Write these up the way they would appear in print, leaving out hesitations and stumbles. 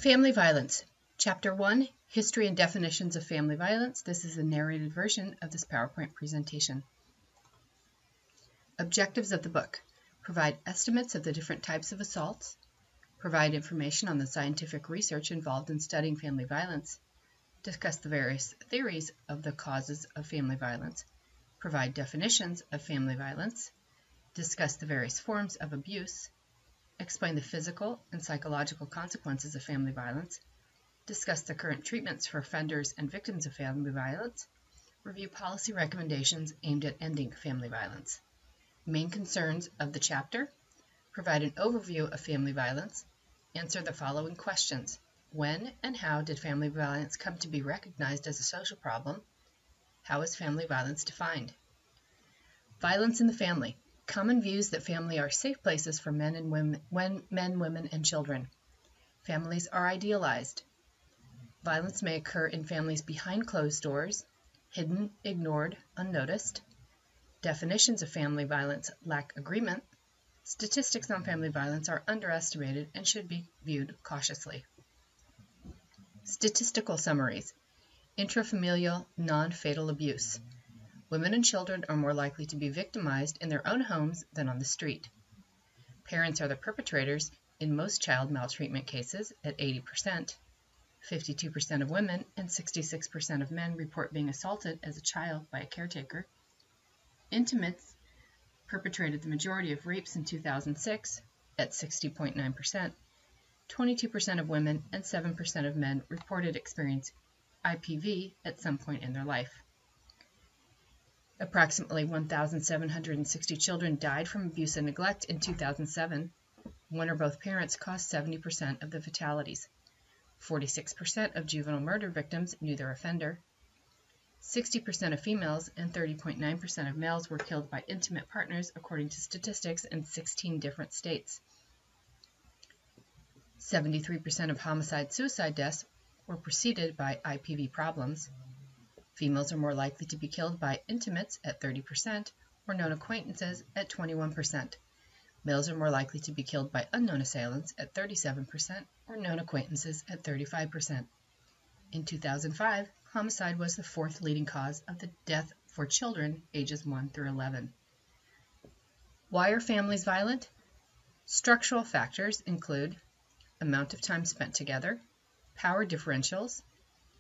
Family violence. Chapter 1, History and Definitions of Family Violence. This is a narrated version of this PowerPoint presentation. Objectives of the book. Provide estimates of the different types of assaults. Provide information on the scientific research involved in studying family violence. Discuss the various theories of the causes of family violence. Provide definitions of family violence. Discuss the various forms of abuse. Explain the physical and psychological consequences of family violence. Discuss the current treatments for offenders and victims of family violence. Review policy recommendations aimed at ending family violence. Main concerns of the chapter. Provide an overview of family violence. Answer the following questions. When and how did family violence come to be recognized as a social problem? How is family violence defined? Violence in the family. Common views that family are safe places for men, women, and children. Families are idealized. Violence may occur in families behind closed doors, hidden, ignored, unnoticed. Definitions of family violence lack agreement. Statistics on family violence are underestimated and should be viewed cautiously. Statistical summaries. Intrafamilial, non-fatal abuse. Women and children are more likely to be victimized in their own homes than on the street. Parents are the perpetrators in most child maltreatment cases at 80%. 52% of women and 66% of men report being assaulted as a child by a caretaker. Intimates perpetrated the majority of rapes in 2006 at 60.9%. 22% of women and 7% of men reported experiencing IPV at some point in their life. Approximately 1,760 children died from abuse and neglect in 2007. One or both parents caused 70% of the fatalities. 46% of juvenile murder victims knew their offender. 60% of females and 30.9% of males were killed by intimate partners, according to statistics in 16 different states. 73% of homicide-suicide deaths were preceded by IPV problems. Females are more likely to be killed by intimates at 30% or known acquaintances at 21%. Males are more likely to be killed by unknown assailants at 37% or known acquaintances at 35%. In 2005, homicide was the fourth leading cause of the death for children ages 1 through 11. Why are families violent? Structural factors include amount of time spent together, power differentials,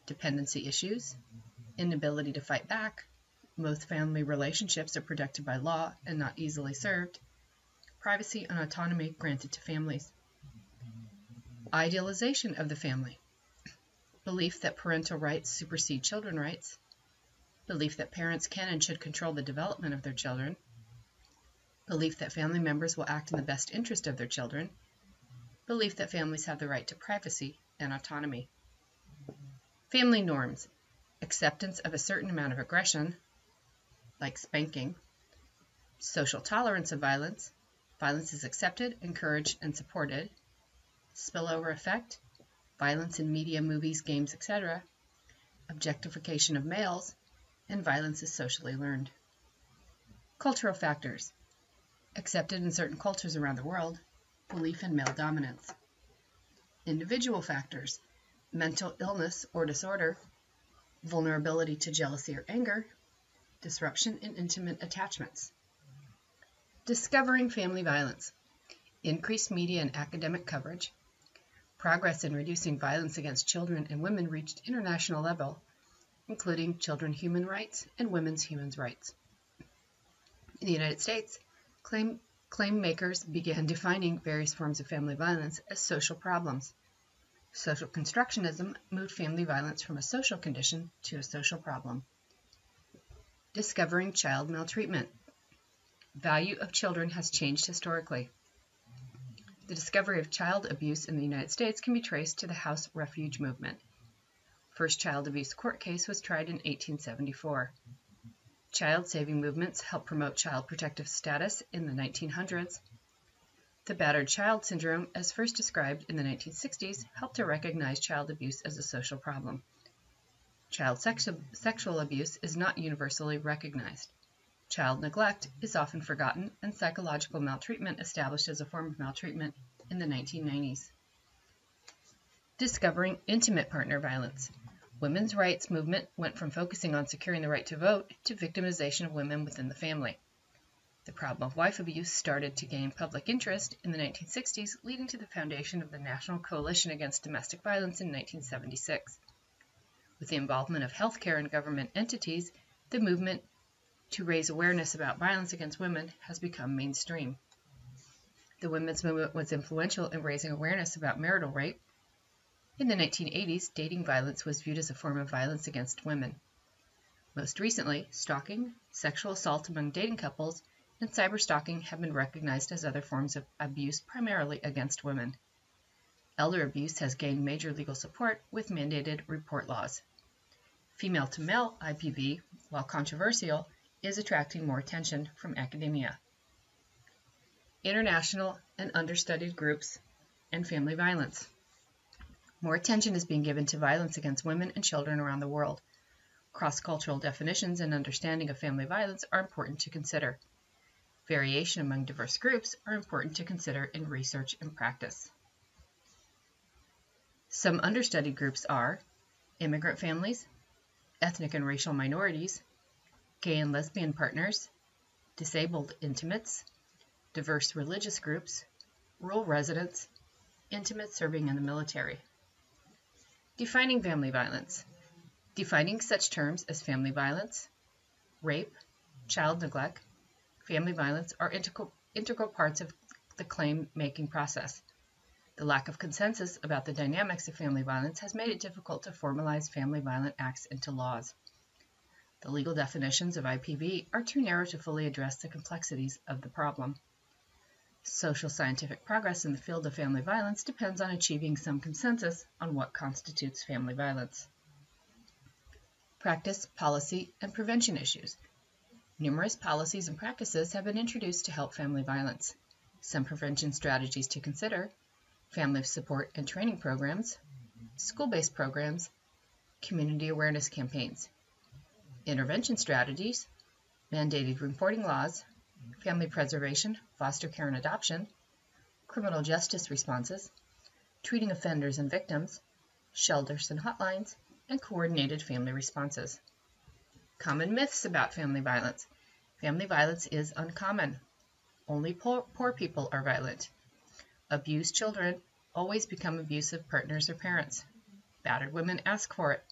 dependency issues, inability to fight back, most family relationships are protected by law and not easily served, privacy and autonomy granted to families. Idealization of the family. Belief that parental rights supersede children's rights. Belief that parents can and should control the development of their children. Belief that family members will act in the best interest of their children. Belief that families have the right to privacy and autonomy. Family norms. Acceptance of a certain amount of aggression, like spanking. Social tolerance of violence. Violence is accepted, encouraged, and supported. Spillover effect. Violence in media, movies, games, etc. Objectification of males. And violence is socially learned. Cultural factors. Accepted in certain cultures around the world. Belief in male dominance. Individual factors. Mental illness or disorder. Vulnerability to jealousy or anger, disruption in intimate attachments. Discovering family violence, increased media and academic coverage, progress in reducing violence against children and women reached international level, including children's human rights and women's human rights. In the United States, claim makers began defining various forms of family violence as social problems. Social constructionism moved family violence from a social condition to a social problem. Discovering child maltreatment. Value of children has changed historically. The discovery of child abuse in the United States can be traced to the House Refuge Movement. First child abuse court case was tried in 1874. Child-saving movements helped promote child protective status in the 1900s. The battered child syndrome, as first described in the 1960s, helped to recognize child abuse as a social problem. Child sexual abuse is not universally recognized. Child neglect is often forgotten, and psychological maltreatment established as a form of maltreatment in the 1990s. Discovering intimate partner violence. Women's rights movement went from focusing on securing the right to vote to victimization of women within the family. The problem of wife abuse started to gain public interest in the 1960s, leading to the foundation of the National Coalition Against Domestic Violence in 1976. With the involvement of healthcare and government entities, the movement to raise awareness about violence against women has become mainstream. The women's movement was influential in raising awareness about marital rape. In the 1980s, dating violence was viewed as a form of violence against women. Most recently, stalking, sexual assault among dating couples, and cyberstalking have been recognized as other forms of abuse primarily against women. Elder abuse has gained major legal support with mandated report laws. Female-to-male IPV, while controversial, is attracting more attention from academia. International and understudied groups and family violence. More attention is being given to violence against women and children around the world. Cross-cultural definitions and understanding of family violence are important to consider. Variation among diverse groups are important to consider in research and practice. Some understudied groups are immigrant families, ethnic and racial minorities, gay and lesbian partners, disabled intimates, diverse religious groups, rural residents, intimates serving in the military. Defining family violence. Defining such terms as family violence, rape, child neglect, family violence are integral parts of the claim-making process. The lack of consensus about the dynamics of family violence has made it difficult to formalize family violent acts into laws. The legal definitions of IPV are too narrow to fully address the complexities of the problem. Social scientific progress in the field of family violence depends on achieving some consensus on what constitutes family violence. Practice, policy, and prevention issues. Numerous policies and practices have been introduced to help family violence. Some prevention strategies to consider: family support and training programs, school-based programs, community awareness campaigns. Intervention strategies: mandated reporting laws, family preservation, foster care and adoption, criminal justice responses, treating offenders and victims, shelters and hotlines, and coordinated family responses. Common myths about family violence. Family violence is uncommon. Only poor people are violent. Abused children always become abusive partners or parents. Battered women ask for it.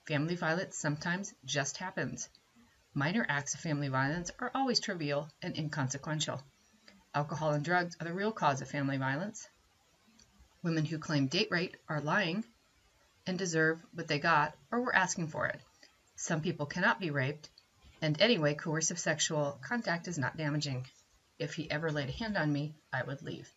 Family violence sometimes just happens. Minor acts of family violence are always trivial and inconsequential. Alcohol and drugs are the real cause of family violence. Women who claim date rape are lying and deserve what they got or were asking for it. Some people cannot be raped, and anyway, coercive sexual contact is not damaging. If he ever laid a hand on me, I would leave.